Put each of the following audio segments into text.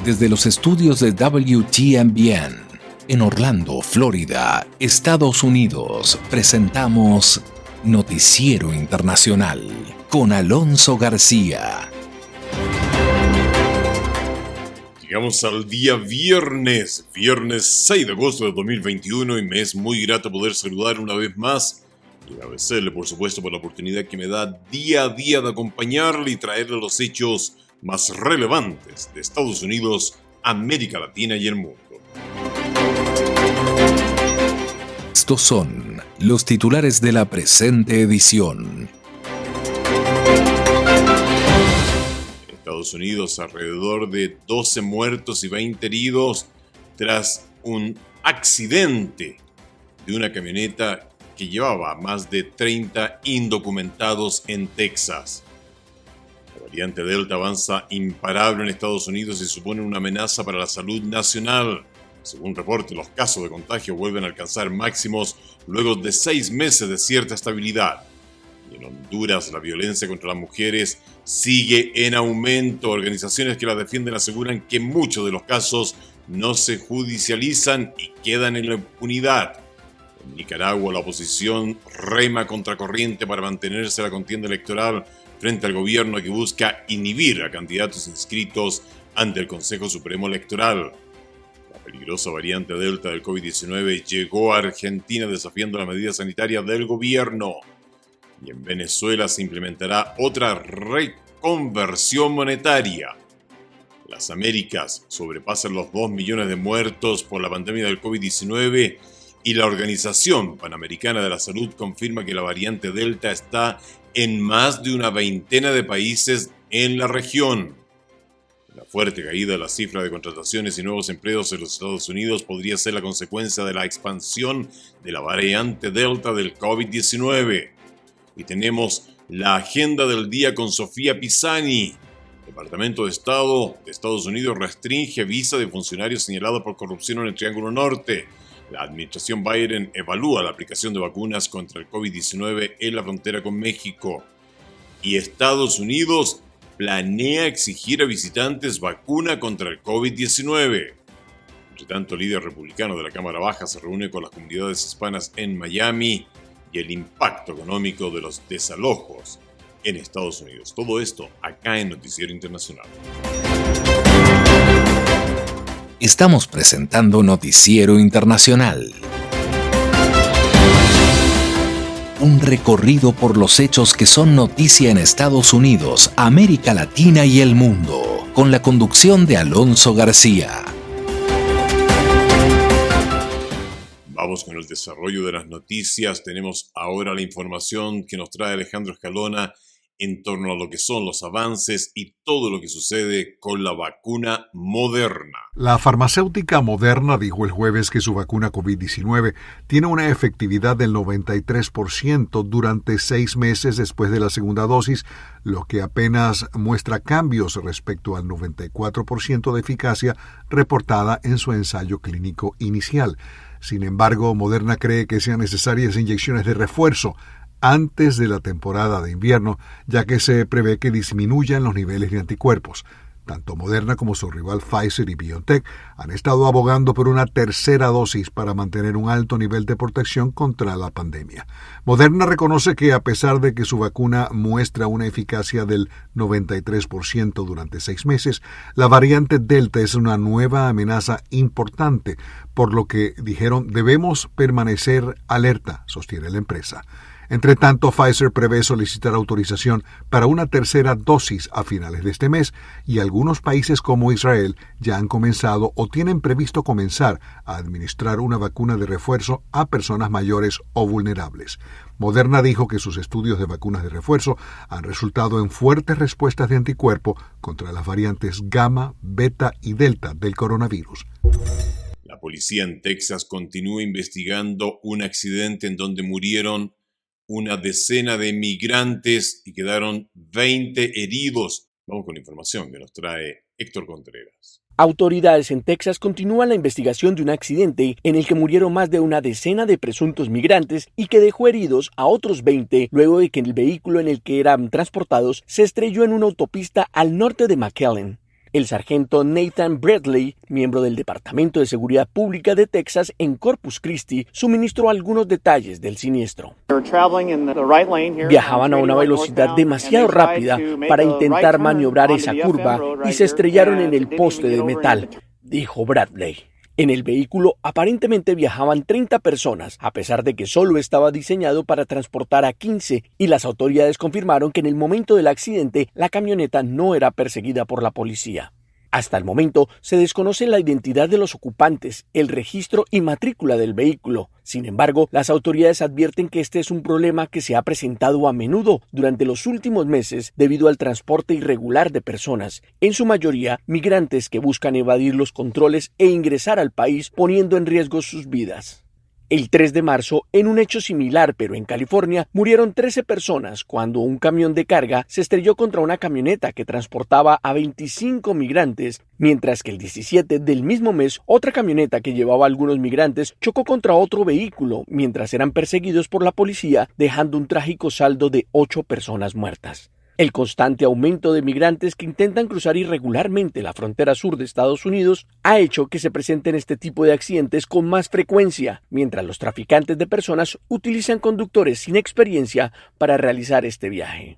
Desde los estudios de WTMBN en Orlando, Florida, Estados Unidos, presentamos Noticiero Internacional con Alonso García. Llegamos al día viernes 6 de agosto de 2021 y me es muy grato poder saludar una vez más y agradecerle por supuesto por la oportunidad que me da día a día de acompañarle y traerle los hechos más relevantes de Estados Unidos, América Latina y el mundo. Estos son los titulares de la presente edición. En Estados Unidos, alrededor de 12 muertos y 20 heridos tras un accidente de una camioneta que llevaba a más de 30 indocumentados en Texas. La variante Delta avanza imparable en Estados Unidos y supone una amenaza para la salud nacional. Según reporte, los casos de contagio vuelven a alcanzar máximos luego de 6 meses de cierta estabilidad. Y en Honduras, la violencia contra las mujeres sigue en aumento. Organizaciones que la defienden aseguran que muchos de los casos no se judicializan y quedan en la impunidad. En Nicaragua, la oposición rema contracorriente para mantenerse en la contienda electoral frente al gobierno que busca inhibir a candidatos inscritos ante el Consejo Supremo Electoral. La peligrosa variante Delta del COVID-19 llegó a Argentina desafiando las medidas sanitarias del gobierno. Y en Venezuela se implementará otra reconversión monetaria. Las Américas sobrepasan los 2 millones de muertos por la pandemia del COVID-19 y la Organización Panamericana de la Salud confirma que la variante Delta está en más de una veintena de países en la región. La fuerte caída de la cifra de contrataciones y nuevos empleos en los Estados Unidos podría ser la consecuencia de la expansión de la variante Delta del COVID-19. Y tenemos la agenda del día con Sofía Pisani. El Departamento de Estado de Estados Unidos restringe visa de funcionarios señalados por corrupción en el Triángulo Norte. La administración Biden evalúa la aplicación de vacunas contra el COVID-19 en la frontera con México. Y Estados Unidos planea exigir a visitantes vacuna contra el COVID-19. Entre tanto, el líder republicano de la Cámara Baja se reúne con las comunidades hispanas en Miami y el impacto económico de los desalojos en Estados Unidos. Todo esto acá en Noticiero Internacional. Estamos presentando Noticiero Internacional. Un recorrido por los hechos que son noticia en Estados Unidos, América Latina y el mundo, con la conducción de Alonso García. Vamos con el desarrollo de las noticias. Tenemos ahora la información que nos trae Alejandro Escalona en torno a lo que son los avances y todo lo que sucede con la vacuna Moderna. La farmacéutica Moderna dijo el jueves que su vacuna COVID-19 tiene una efectividad del 93% durante 6 meses después de la segunda dosis, lo que apenas muestra cambios respecto al 94% de eficacia reportada en su ensayo clínico inicial. Sin embargo, Moderna cree que sean necesarias inyecciones de refuerzo antes de la temporada de invierno, ya que se prevé que disminuyan los niveles de anticuerpos. Tanto Moderna como su rival Pfizer y BioNTech han estado abogando por una tercera dosis para mantener un alto nivel de protección contra la pandemia. Moderna reconoce que a pesar de que su vacuna muestra una eficacia del 93% durante 6 meses, la variante Delta es una nueva amenaza importante, por lo que dijeron debemos permanecer alerta, sostiene la empresa. Entre tanto, Pfizer prevé solicitar autorización para una tercera dosis a finales de este mes y algunos países como Israel ya han comenzado o tienen previsto comenzar a administrar una vacuna de refuerzo a personas mayores o vulnerables. Moderna dijo que sus estudios de vacunas de refuerzo han resultado en fuertes respuestas de anticuerpo contra las variantes Gamma, Beta y Delta del coronavirus. La policía en Texas continúa investigando un accidente en donde murieron una decena de migrantes y quedaron 20 heridos. Vamos con la información que nos trae Héctor Contreras. Autoridades en Texas continúan la investigación de un accidente en el que murieron más de una decena de presuntos migrantes y que dejó heridos a otros 20 luego de que el vehículo en el que eran transportados se estrelló en una autopista al norte de McAllen. El sargento Nathan Bradley, miembro del Departamento de Seguridad Pública de Texas en Corpus Christi, suministró algunos detalles del siniestro. Viajaban a una velocidad demasiado rápida para intentar maniobrar esa curva y se estrellaron en el poste de metal, dijo Bradley. En el vehículo aparentemente viajaban 30 personas, a pesar de que solo estaba diseñado para transportar a 15, y las autoridades confirmaron que en el momento del accidente la camioneta no era perseguida por la policía. Hasta el momento se desconoce la identidad de los ocupantes, el registro y matrícula del vehículo. Sin embargo, las autoridades advierten que este es un problema que se ha presentado a menudo durante los últimos meses debido al transporte irregular de personas, en su mayoría migrantes que buscan evadir los controles e ingresar al país poniendo en riesgo sus vidas. El 3 de marzo, en un hecho similar pero en California, murieron 13 personas cuando un camión de carga se estrelló contra una camioneta que transportaba a 25 migrantes, mientras que el 17 del mismo mes, otra camioneta que llevaba a algunos migrantes chocó contra otro vehículo mientras eran perseguidos por la policía, dejando un trágico saldo de 8 personas muertas. El constante aumento de migrantes que intentan cruzar irregularmente la frontera sur de Estados Unidos ha hecho que se presenten este tipo de accidentes con más frecuencia, mientras los traficantes de personas utilizan conductores sin experiencia para realizar este viaje.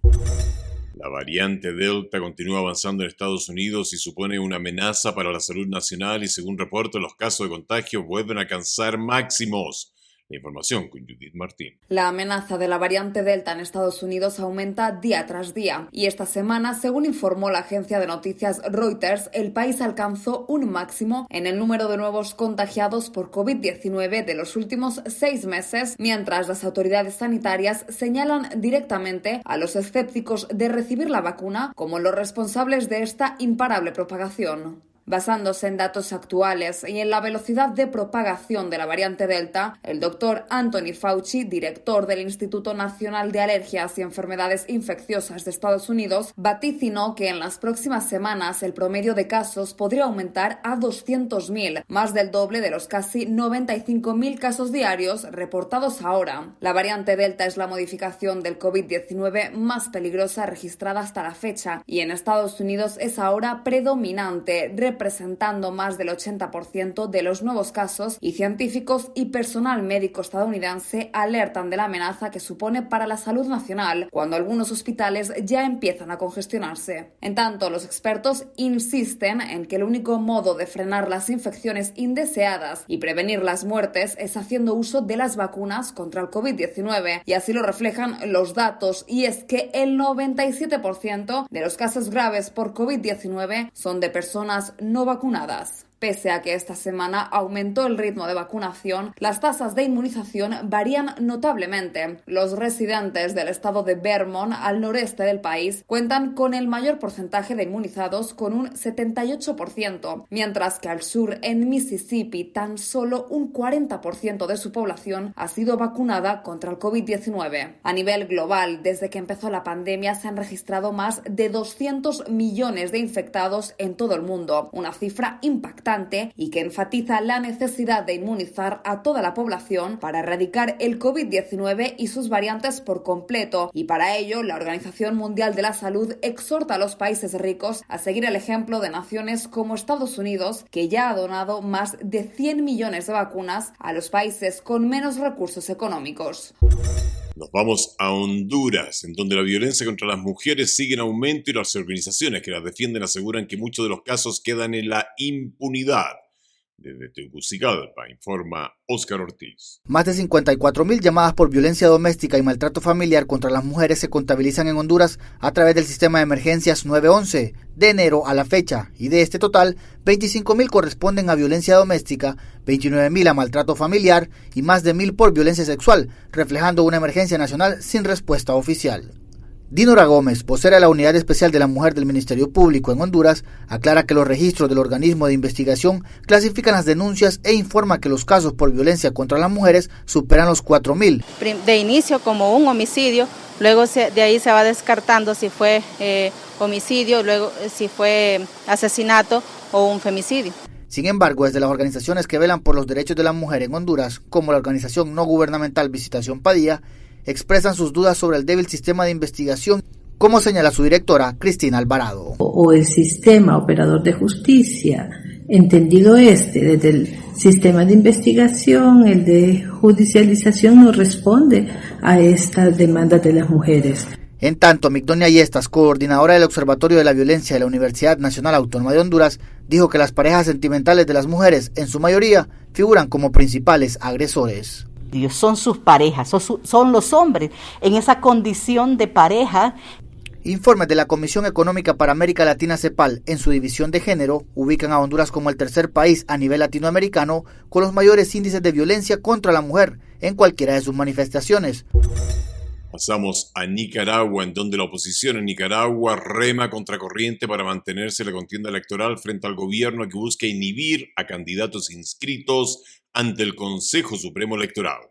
La variante Delta continúa avanzando en Estados Unidos y supone una amenaza para la salud nacional y, según reportes, los casos de contagio vuelven a alcanzar máximos. La información con Judith Martín. La amenaza de la variante Delta en Estados Unidos aumenta día tras día y esta semana, según informó la agencia de noticias Reuters, el país alcanzó un máximo en el número de nuevos contagiados por COVID-19 de los últimos 6 meses, mientras las autoridades sanitarias señalan directamente a los escépticos de recibir la vacuna como los responsables de esta imparable propagación. Basándose en datos actuales y en la velocidad de propagación de la variante Delta, el doctor Anthony Fauci, director del Instituto Nacional de Alergias y Enfermedades Infecciosas de Estados Unidos, vaticinó que en las próximas semanas el promedio de casos podría aumentar a 200.000, más del doble de los casi 95.000 casos diarios reportados ahora. La variante Delta es la modificación del COVID-19 más peligrosa registrada hasta la fecha y en Estados Unidos es ahora predominante, representando más del 80% de los nuevos casos, y científicos y personal médico estadounidense alertan de la amenaza que supone para la salud nacional cuando algunos hospitales ya empiezan a congestionarse. En tanto, los expertos insisten en que el único modo de frenar las infecciones indeseadas y prevenir las muertes es haciendo uso de las vacunas contra el COVID-19, y así lo reflejan los datos, y es que el 97% de los casos graves por COVID-19 son de personas no vacunadas. Pese a que esta semana aumentó el ritmo de vacunación, las tasas de inmunización varían notablemente. Los residentes del estado de Vermont, al noreste del país, cuentan con el mayor porcentaje de inmunizados, con un 78%, mientras que al sur, en Mississippi, tan solo un 40% de su población ha sido vacunada contra el COVID-19. A nivel global, desde que empezó la pandemia, se han registrado más de 200 millones de infectados en todo el mundo, una cifra impactante y que enfatiza la necesidad de inmunizar a toda la población para erradicar el COVID-19 y sus variantes por completo, y para ello la Organización Mundial de la Salud exhorta a los países ricos a seguir el ejemplo de naciones como Estados Unidos, que ya ha donado más de 100 millones de vacunas a los países con menos recursos económicos. Nos vamos a Honduras, en donde la violencia contra las mujeres sigue en aumento y las organizaciones que las defienden aseguran que muchos de los casos quedan en la impunidad. Desde Tegucigalpa, informa Óscar Ortiz. Más de 54.000 llamadas por violencia doméstica y maltrato familiar contra las mujeres se contabilizan en Honduras a través del sistema de emergencias 911 de enero a la fecha, y de este total, 25.000 corresponden a violencia doméstica, 29.000 a maltrato familiar y más de 1.000 por violencia sexual, reflejando una emergencia nacional sin respuesta oficial. Dinora Gómez, vocera de la Unidad Especial de la Mujer del Ministerio Público en Honduras, aclara que los registros del organismo de investigación clasifican las denuncias e informa que los casos por violencia contra las mujeres superan los 4.000. De inicio como un homicidio, luego de ahí se va descartando si fue homicidio, luego si fue asesinato o un femicidio. Sin embargo, desde las organizaciones que velan por los derechos de la mujer en Honduras, como la organización no gubernamental Visitación Padilla, expresan sus dudas sobre el débil sistema de investigación como señala su directora, Cristina Alvarado. O el sistema operador de justicia, entendido desde el sistema de investigación, el de judicialización, no responde a estas demandas de las mujeres. En tanto, Migdonia Yestas, coordinadora del Observatorio de la Violencia de la Universidad Nacional Autónoma de Honduras, dijo que las parejas sentimentales de las mujeres, en su mayoría, figuran como principales agresores. Son sus parejas, son los hombres en esa condición de pareja. Informes de la Comisión Económica para América Latina CEPAL, en su división de género, ubican a Honduras como el tercer país a nivel latinoamericano con los mayores índices de violencia contra la mujer en cualquiera de sus manifestaciones. Pasamos a Nicaragua, en donde la oposición en Nicaragua rema contracorriente para mantenerse en la contienda electoral frente al gobierno que busca inhibir a candidatos inscritos ante el Consejo Supremo Electoral.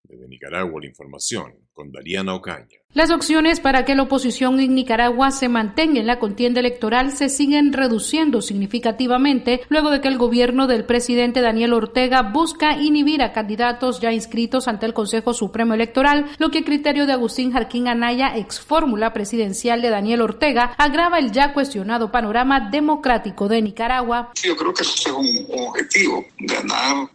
Desde Nicaragua, la información con Dariana Ocaña. Las opciones para que la oposición en Nicaragua se mantenga en la contienda electoral se siguen reduciendo significativamente luego de que el gobierno del presidente Daniel Ortega busca inhibir a candidatos ya inscritos ante el Consejo Supremo Electoral, lo que a criterio de Agustín Jarquín Anaya, ex fórmula presidencial de Daniel Ortega, agrava el ya cuestionado panorama democrático de Nicaragua. Yo creo que ese es un objetivo, ganar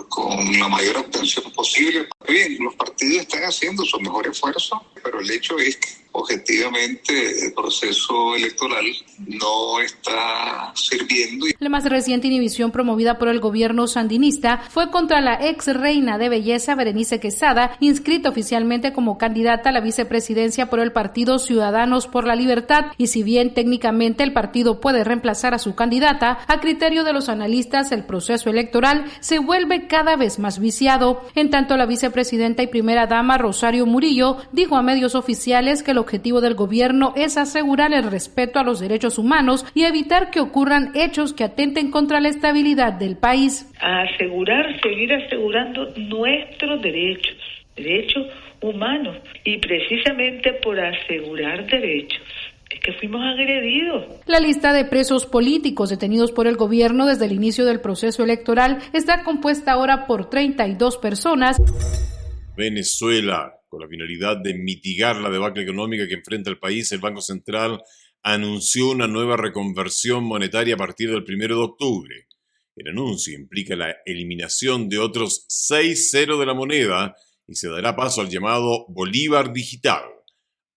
con la mayor obtención posible. Bien, los partidos están haciendo su mejor esfuerzo, pero el hecho es que objetivamente el proceso electoral no está sirviendo. La más reciente inhibición promovida por el gobierno sandinista fue contra la ex reina de belleza Berenice Quesada, inscrita oficialmente como candidata a la vicepresidencia por el partido Ciudadanos por la Libertad, y si bien técnicamente el partido puede reemplazar a su candidata, a criterio de los analistas el proceso electoral se vuelve cada vez más viciado. En tanto, la vicepresidenta y primera dama Rosario Murillo dijo a medios oficiales que el objetivo del gobierno es asegurar el respeto a los derechos humanos y evitar que ocurran hechos que atenten contra la estabilidad del país. Seguir asegurando nuestros derechos humanos, y precisamente por asegurar derechos es que fuimos agredidos. La lista de presos políticos detenidos por el gobierno desde el inicio del proceso electoral está compuesta ahora por 32 personas. Venezuela. Con la finalidad de mitigar la debacle económica que enfrenta el país, el Banco Central anunció una nueva reconversión monetaria a partir del 1 de octubre. El anuncio implica la eliminación de otros 6 ceros de la moneda y se dará paso al llamado Bolívar Digital.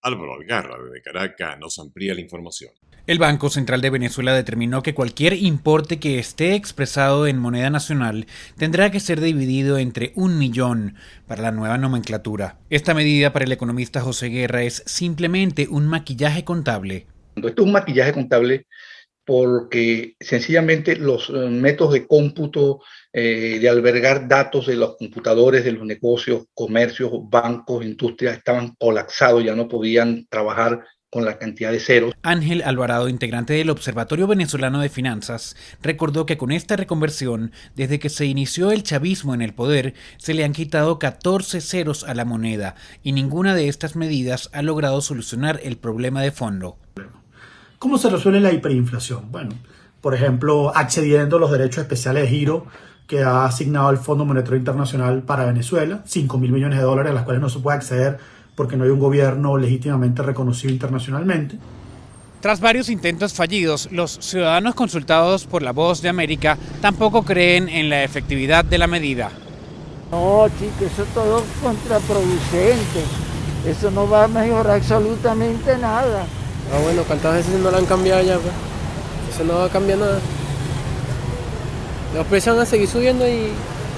Álvaro Algarra, desde Caracas, nos amplía la información. El Banco Central de Venezuela determinó que cualquier importe que esté expresado en moneda nacional tendrá que ser dividido entre 1 millón para la nueva nomenclatura. Esta medida para el economista José Guerra es simplemente un maquillaje contable. Esto es un maquillaje contable porque sencillamente los métodos de cómputo, de albergar datos de los computadores, de los negocios, comercios, bancos, industrias, estaban colapsados, ya no podían trabajar con la cantidad de ceros. Ángel Alvarado, integrante del Observatorio Venezolano de Finanzas, recordó que con esta reconversión, desde que se inició el chavismo en el poder, se le han quitado 14 ceros a la moneda y ninguna de estas medidas ha logrado solucionar el problema de fondo. ¿Cómo se resuelve la hiperinflación? Bueno, por ejemplo, accediendo a los derechos especiales de giro que ha asignado el Fondo Monetario Internacional para Venezuela, $5.000 millones a las cuales no se puede acceder porque no hay un gobierno legítimamente reconocido internacionalmente. Tras varios intentos fallidos, los ciudadanos consultados por La Voz de América tampoco creen en la efectividad de la medida. No, chicos, eso es todo contraproducente. Eso no va a mejorar absolutamente nada. Bueno, ¿cuántas veces no la han cambiado ya? Pues? Eso no va a cambiar nada. Los precios van a seguir subiendo y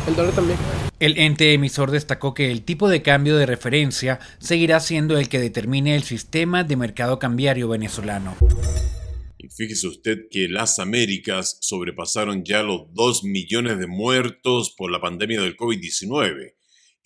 el dólar también. El ente emisor destacó que el tipo de cambio de referencia seguirá siendo el que determine el sistema de mercado cambiario venezolano. Y fíjese usted que las Américas sobrepasaron ya los 2 millones de muertos por la pandemia del COVID-19.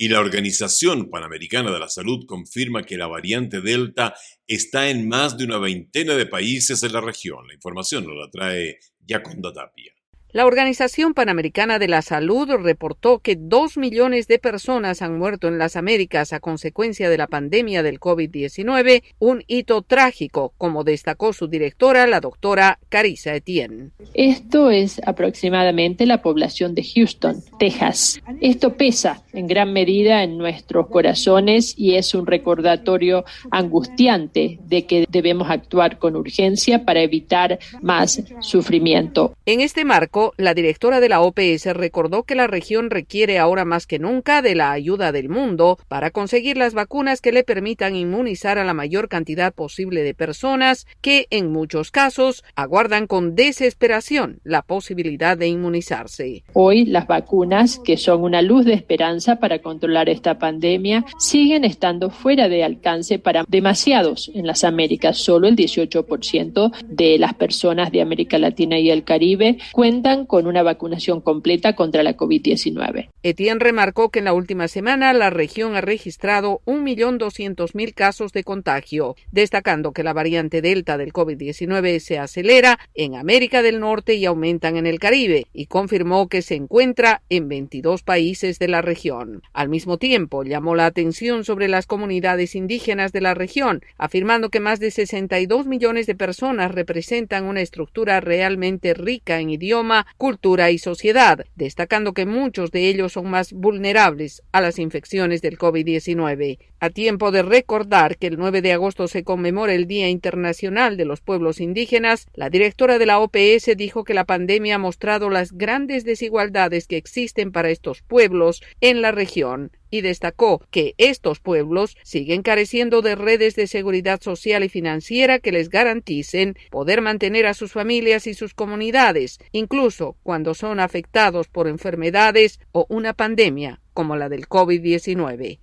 Y la Organización Panamericana de la Salud confirma que la variante Delta está en más de una veintena de países en la región. La información nos la trae Yaconda Tapia. La Organización Panamericana de la Salud reportó que 2 millones de personas han muerto en las Américas a consecuencia de la pandemia del COVID-19, un hito trágico, como destacó su directora, la doctora Carissa Etienne. Esto es aproximadamente la población de Houston, Texas. Esto pesa en gran medida en nuestros corazones y es un recordatorio angustiante de que debemos actuar con urgencia para evitar más sufrimiento. En este marco, la directora de la OPS recordó que la región requiere ahora más que nunca de la ayuda del mundo para conseguir las vacunas que le permitan inmunizar a la mayor cantidad posible de personas que, en muchos casos, aguardan con desesperación la posibilidad de inmunizarse. Hoy, las vacunas, que son una luz de esperanza para controlar esta pandemia, siguen estando fuera de alcance para demasiados en las Américas. Solo el 18% de las personas de América Latina y el Caribe cuentan con una vacunación completa contra la COVID-19. Etienne remarcó que en la última semana la región ha registrado 1.200.000 casos de contagio, destacando que la variante Delta del COVID-19 se acelera en América del Norte y aumentan en el Caribe, y confirmó que se encuentra en 22 países de la región. Al mismo tiempo, llamó la atención sobre las comunidades indígenas de la región, afirmando que más de 62 millones de personas representan una estructura realmente rica en idioma, cultura y sociedad, destacando que muchos de ellos son más vulnerables a las infecciones del COVID-19. A tiempo de recordar que el 9 de agosto se conmemora el Día Internacional de los Pueblos Indígenas, la directora de la OPS dijo que la pandemia ha mostrado las grandes desigualdades que existen para estos pueblos en la región, y destacó que estos pueblos siguen careciendo de redes de seguridad social y financiera que les garanticen poder mantener a sus familias y sus comunidades, incluso cuando son afectados por enfermedades o una pandemia como la del COVID-19.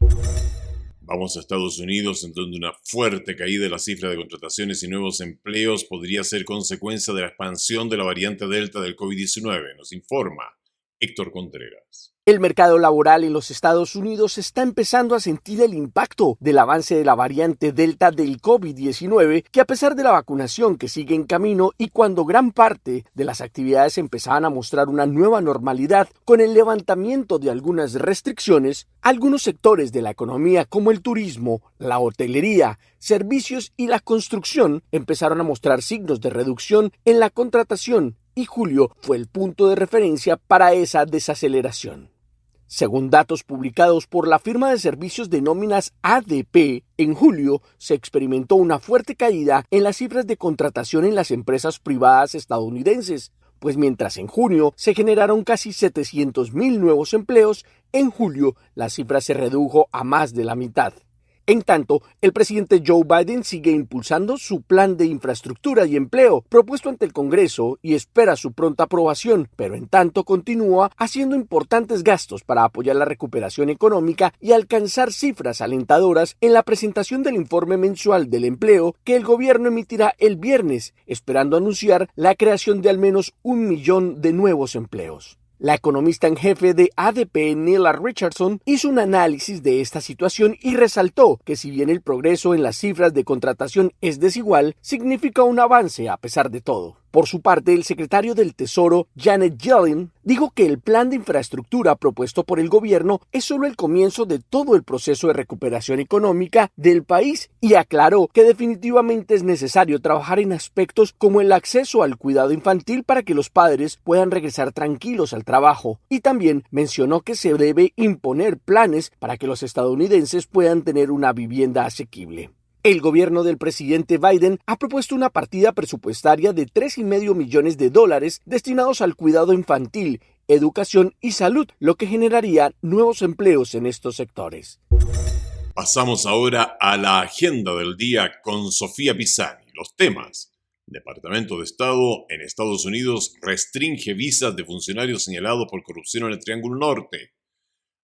Vamos a Estados Unidos, en donde una fuerte caída de la cifra de contrataciones y nuevos empleos podría ser consecuencia de la expansión de la variante Delta del COVID-19, nos informa Héctor Contreras. El mercado laboral en los Estados Unidos está empezando a sentir el impacto del avance de la variante Delta del COVID-19, que a pesar de la vacunación que sigue en camino y cuando gran parte de las actividades empezaban a mostrar una nueva normalidad con el levantamiento de algunas restricciones, algunos sectores de la economía como el turismo, la hotelería, servicios y la construcción empezaron a mostrar signos de reducción en la contratación, y julio fue el punto de referencia para esa desaceleración. Según datos publicados por la firma de servicios de nóminas ADP, en julio se experimentó una fuerte caída en las cifras de contratación en las empresas privadas estadounidenses, pues mientras en junio se generaron casi 700,000 nuevos empleos, en julio la cifra se redujo a más de la mitad. En tanto, el presidente Joe Biden sigue impulsando su plan de infraestructura y empleo propuesto ante el Congreso y espera su pronta aprobación, pero en tanto continúa haciendo importantes gastos para apoyar la recuperación económica y alcanzar cifras alentadoras en la presentación del informe mensual del empleo que el gobierno emitirá el viernes, esperando anunciar la creación de al menos 1 millón de nuevos empleos. La economista en jefe de ADP, Nela Richardson, hizo un análisis de esta situación y resaltó que si bien el progreso en las cifras de contratación es desigual, significa un avance a pesar de todo. Por su parte, el secretario del Tesoro, Janet Yellen, dijo que el plan de infraestructura propuesto por el gobierno es solo el comienzo de todo el proceso de recuperación económica del país y aclaró que definitivamente es necesario trabajar en aspectos como el acceso al cuidado infantil para que los padres puedan regresar tranquilos al trabajo, y también mencionó que se debe imponer planes para que los estadounidenses puedan tener una vivienda asequible. El gobierno del presidente Biden ha propuesto una partida presupuestaria de $3,5 millones destinados al cuidado infantil, educación y salud, lo que generaría nuevos empleos en estos sectores. Pasamos ahora a la agenda del día con Sofía Pisani. Los temas: Departamento de Estado en Estados Unidos restringe visas de funcionarios señalados por corrupción en el Triángulo Norte.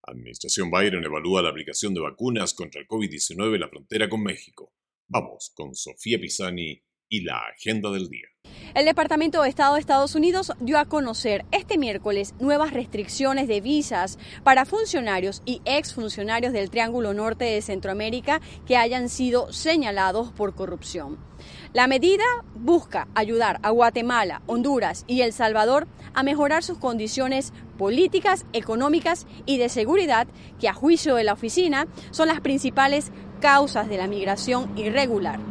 Administración Biden evalúa la aplicación de vacunas contra el COVID-19 en la frontera con México. Vamos con Sofía Pisani y la agenda del día. El Departamento de Estado de Estados Unidos dio a conocer este miércoles nuevas restricciones de visas para funcionarios y exfuncionarios del Triángulo Norte de Centroamérica que hayan sido señalados por corrupción. La medida busca ayudar a Guatemala, Honduras y El Salvador a mejorar sus condiciones políticas, económicas y de seguridad, que a juicio de la oficina son las principales causas de la migración irregular.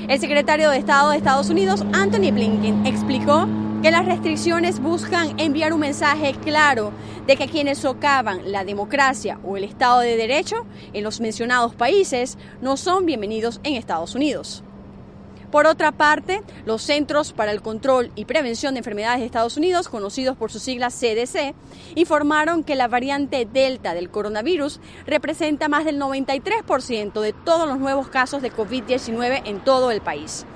El secretario de Estado de Estados Unidos, Antony Blinken, explicó que las restricciones buscan enviar un mensaje claro de que quienes socavan la democracia o el Estado de Derecho en los mencionados países no son bienvenidos en Estados Unidos. Por otra parte, los Centros para el Control y Prevención de Enfermedades de Estados Unidos, conocidos por sus siglas CDC, informaron que la variante Delta del coronavirus representa más del 93% de todos los nuevos casos de COVID-19 en todo el país.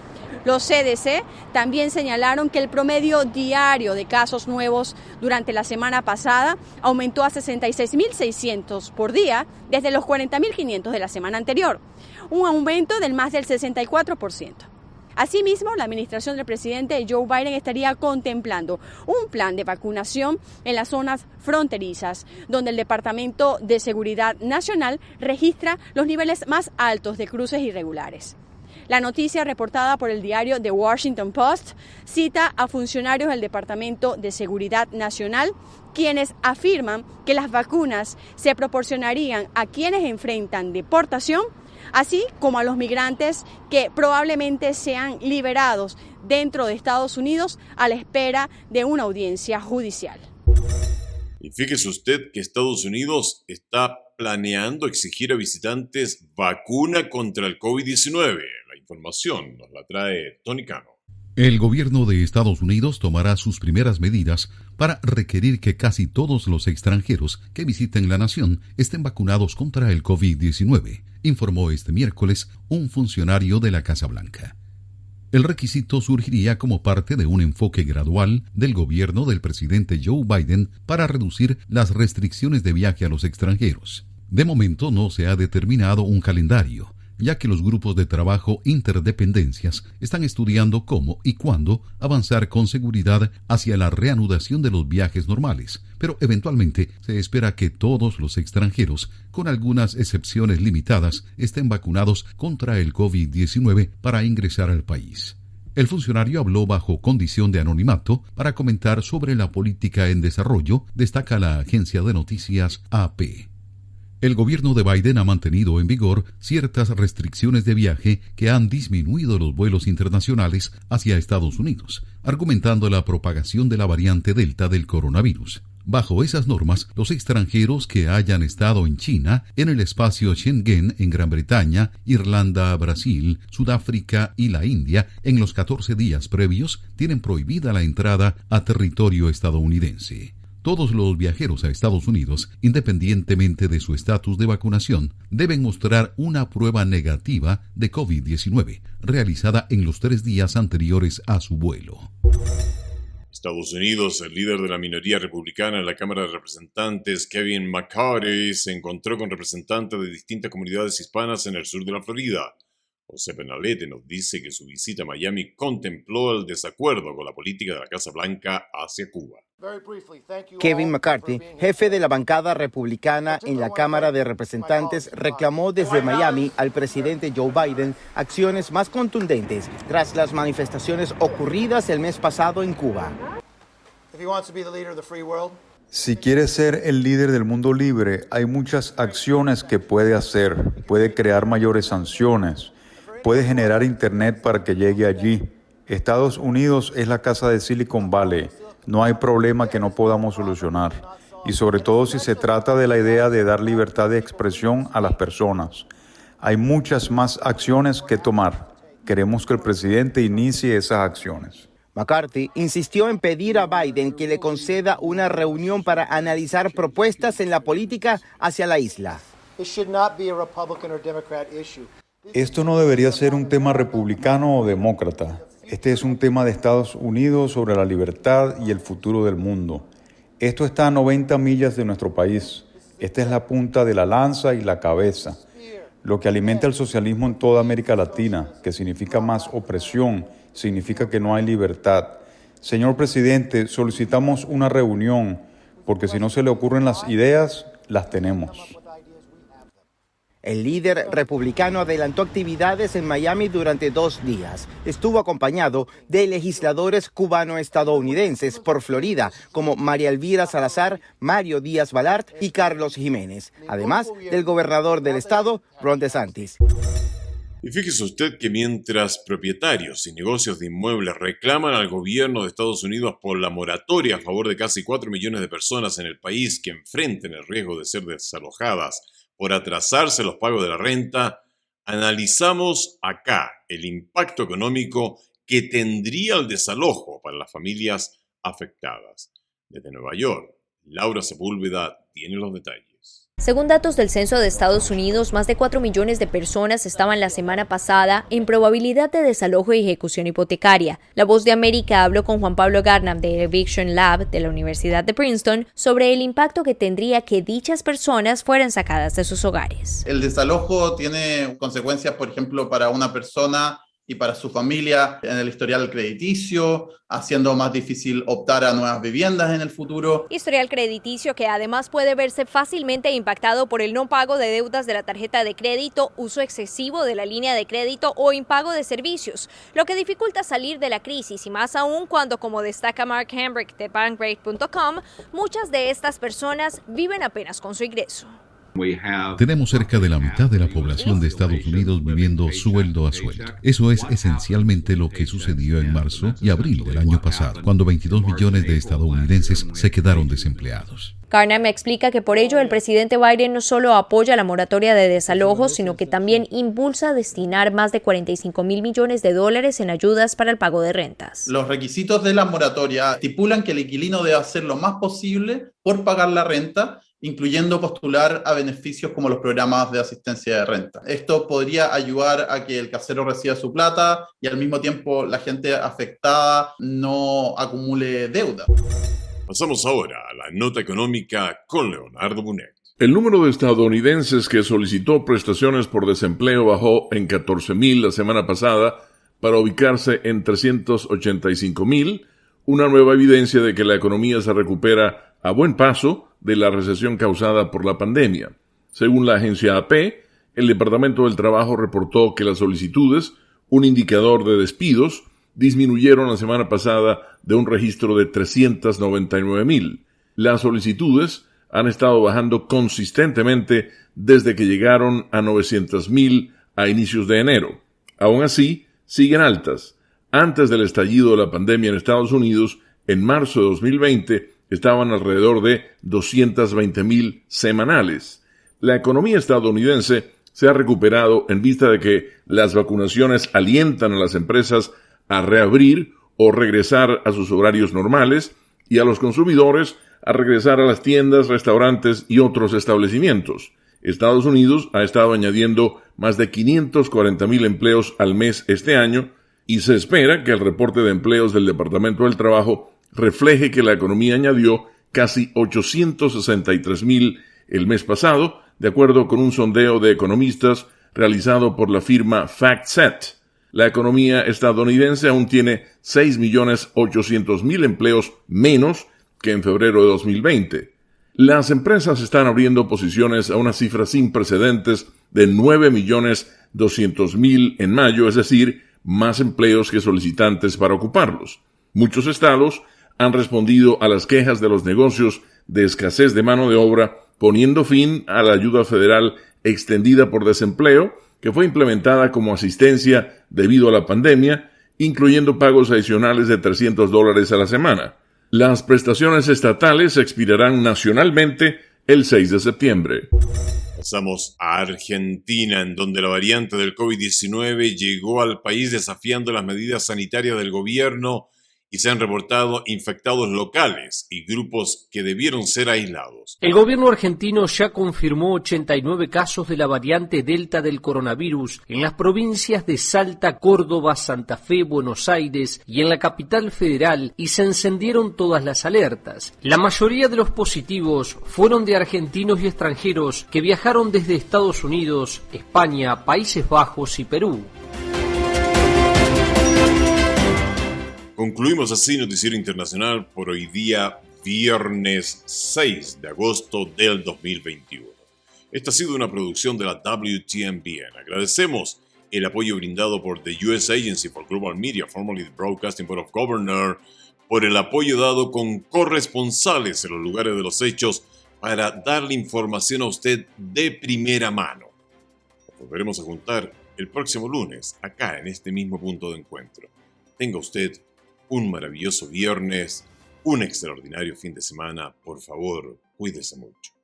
Los CDC también señalaron que el promedio diario de casos nuevos durante la semana pasada aumentó a 66.600 por día desde los 40.500 de la semana anterior, un aumento del más del 64%. Asimismo, la administración del presidente Joe Biden estaría contemplando un plan de vacunación en las zonas fronterizas, donde el Departamento de Seguridad Nacional registra los niveles más altos de cruces irregulares. La noticia, reportada por el diario The Washington Post, cita a funcionarios del Departamento de Seguridad Nacional, quienes afirman que las vacunas se proporcionarían a quienes enfrentan deportación, así como a los migrantes que probablemente sean liberados dentro de Estados Unidos a la espera de una audiencia judicial. Y fíjese usted que Estados Unidos está planeando exigir a visitantes vacuna contra el COVID-19. La información nos la trae Tony Cano. El gobierno de Estados Unidos tomará sus primeras medidas para requerir que casi todos los extranjeros que visiten la nación estén vacunados contra el COVID-19, informó este miércoles un funcionario de la Casa Blanca. El requisito surgiría como parte de un enfoque gradual del gobierno del presidente Joe Biden para reducir las restricciones de viaje a los extranjeros. De momento no se ha determinado un calendario, ya que los grupos de trabajo interdependencias están estudiando cómo y cuándo avanzar con seguridad hacia la reanudación de los viajes normales, pero eventualmente se espera que todos los extranjeros, con algunas excepciones limitadas, estén vacunados contra el COVID-19 para ingresar al país. El funcionario habló bajo condición de anonimato para comentar sobre la política en desarrollo, destaca la agencia de noticias AP. El gobierno de Biden ha mantenido en vigor ciertas restricciones de viaje que han disminuido los vuelos internacionales hacia Estados Unidos, argumentando la propagación de la variante Delta del coronavirus. Bajo esas normas, los extranjeros que hayan estado en China, en el espacio Schengen en Gran Bretaña, Irlanda, Brasil, Sudáfrica y la India en los 14 días previos tienen prohibida la entrada a territorio estadounidense. Todos los viajeros a Estados Unidos, independientemente de su estatus de vacunación, deben mostrar una prueba negativa de COVID-19, realizada en los 3 días anteriores a su vuelo. Estados Unidos, el líder de la minoría republicana en la Cámara de Representantes, Kevin McCarthy, se encontró con representantes de distintas comunidades hispanas en el sur de la Florida. José Penalete nos dice que su visita a Miami contempló el desacuerdo con la política de la Casa Blanca hacia Cuba. Kevin McCarthy, jefe de la bancada republicana en la Cámara de Representantes, reclamó desde Miami al presidente Joe Biden acciones más contundentes tras las manifestaciones ocurridas el mes pasado en Cuba. Si quiere ser el líder del mundo libre, hay muchas acciones que puede hacer. Puede crear mayores sanciones. Puede generar internet para que llegue allí. Estados Unidos es la casa de Silicon Valley. No hay problema que no podamos solucionar. Y sobre todo si se trata de la idea de dar libertad de expresión a las personas. Hay muchas más acciones que tomar. Queremos que el presidente inicie esas acciones. McCarthy insistió en pedir a Biden que le conceda una reunión para analizar propuestas en la política hacia la isla. Esto no debería ser un tema republicano o demócrata. Este es un tema de Estados Unidos sobre la libertad y el futuro del mundo. Esto está a 90 millas de nuestro país. Esta es la punta de la lanza y la cabeza. lo que alimenta el socialismo en toda América Latina, que significa más opresión, significa que no hay libertad. Señor presidente, solicitamos una reunión, porque si no se le ocurren las ideas, las tenemos. El líder republicano adelantó actividades en Miami durante 2 días. Estuvo acompañado de legisladores cubano-estadounidenses por Florida, como María Elvira Salazar, Mario Díaz Balart y Carlos Jiménez, además del gobernador del estado, Ron DeSantis. Y fíjese usted que mientras propietarios y negocios de inmuebles reclaman al gobierno de Estados Unidos por la moratoria a favor de casi 4 millones de personas en el país que enfrenten el riesgo de ser desalojadas por atrasarse los pagos de la renta, analizamos acá el impacto económico que tendría el desalojo para las familias afectadas. Desde Nueva York, Laura Sepúlveda tiene los detalles. Según datos del Censo de Estados Unidos, más de 4 millones de personas estaban la semana pasada en probabilidad de desalojo y ejecución hipotecaria. La Voz de América habló con Juan Pablo Garnham de Eviction Lab de la Universidad de Princeton sobre el impacto que tendría que dichas personas fueran sacadas de sus hogares. El desalojo tiene consecuencias, por ejemplo, para una persona y para su familia en el historial crediticio, haciendo más difícil optar a nuevas viviendas en el futuro. Historial crediticio que además puede verse fácilmente impactado por el no pago de deudas de la tarjeta de crédito, uso excesivo de la línea de crédito o impago de servicios, lo que dificulta salir de la crisis y más aún cuando, como destaca Mark Hambrick de Bankrate.com, muchas de estas personas viven apenas con su ingreso. Tenemos cerca de la mitad de la población de Estados Unidos viviendo sueldo a sueldo. Eso es esencialmente lo que sucedió en marzo y abril del año pasado, cuando 22 millones de estadounidenses se quedaron desempleados. Garnham explica que por ello el presidente Biden no solo apoya la moratoria de desalojos, sino que también impulsa destinar más de $45 mil millones en ayudas para el pago de rentas. Los requisitos de la moratoria estipulan que el inquilino debe hacer lo más posible por pagar la renta, incluyendo postular a beneficios como los programas de asistencia de renta. Esto podría ayudar a que el casero reciba su plata y al mismo tiempo la gente afectada no acumule deuda. Pasamos ahora a la nota económica con Leonardo Bonet. El número de estadounidenses que solicitó prestaciones por desempleo bajó en 14,000 la semana pasada para ubicarse en 385,000, una nueva evidencia de que la economía se recupera a buen paso de la recesión causada por la pandemia. Según la agencia AP, el Departamento del Trabajo reportó que las solicitudes, un indicador de despidos, disminuyeron la semana pasada de un registro de 399,000. Las solicitudes han estado bajando consistentemente desde que llegaron a 900,000 a inicios de enero. Aún así, siguen altas. Antes del estallido de la pandemia en Estados Unidos, en marzo de 2020, estaban alrededor de 220,000 semanales. La economía estadounidense se ha recuperado en vista de que las vacunaciones alientan a las empresas a reabrir o regresar a sus horarios normales y a los consumidores a regresar a las tiendas, restaurantes y otros establecimientos. Estados Unidos ha estado añadiendo más de 540,000 empleos al mes este año y se espera que el reporte de empleos del Departamento del Trabajo refleje que la economía añadió casi 863,000 el mes pasado, de acuerdo con un sondeo de economistas realizado por la firma FactSet. La economía estadounidense aún tiene 6,800,000 empleos menos que en febrero de 2020. Las empresas están abriendo posiciones a una cifra sin precedentes de 9,200,000 en mayo, es decir, más empleos que solicitantes para ocuparlos. Muchos estados han respondido a las quejas de los negocios de escasez de mano de obra, poniendo fin a la ayuda federal extendida por desempleo, que fue implementada como asistencia debido a la pandemia, incluyendo pagos adicionales de $300 a la semana. Las prestaciones estatales expirarán nacionalmente el 6 de septiembre. Pasamos a Argentina, en donde la variante del COVID-19 llegó al país desafiando las medidas sanitarias del gobierno y se han reportado infectados locales y grupos que debieron ser aislados. El gobierno argentino ya confirmó 89 casos de la variante Delta del coronavirus en las provincias de Salta, Córdoba, Santa Fe, Buenos Aires y en la capital federal, y se encendieron todas las alertas. La mayoría de los positivos fueron de argentinos y extranjeros que viajaron desde Estados Unidos, España, Países Bajos y Perú. Concluimos así Noticiero Internacional por hoy día, viernes 6 de agosto del 2021. Esta ha sido una producción de la WTMBN. Agradecemos el apoyo brindado por the US Agency for Global Media, formerly the Broadcasting Board of Governors, por el apoyo dado con corresponsales en los lugares de los hechos para darle información a usted de primera mano. Nos volveremos a juntar el próximo lunes, acá en este mismo punto de encuentro. Tenga usted un maravilloso viernes, un extraordinario fin de semana. Por favor, cuídese mucho.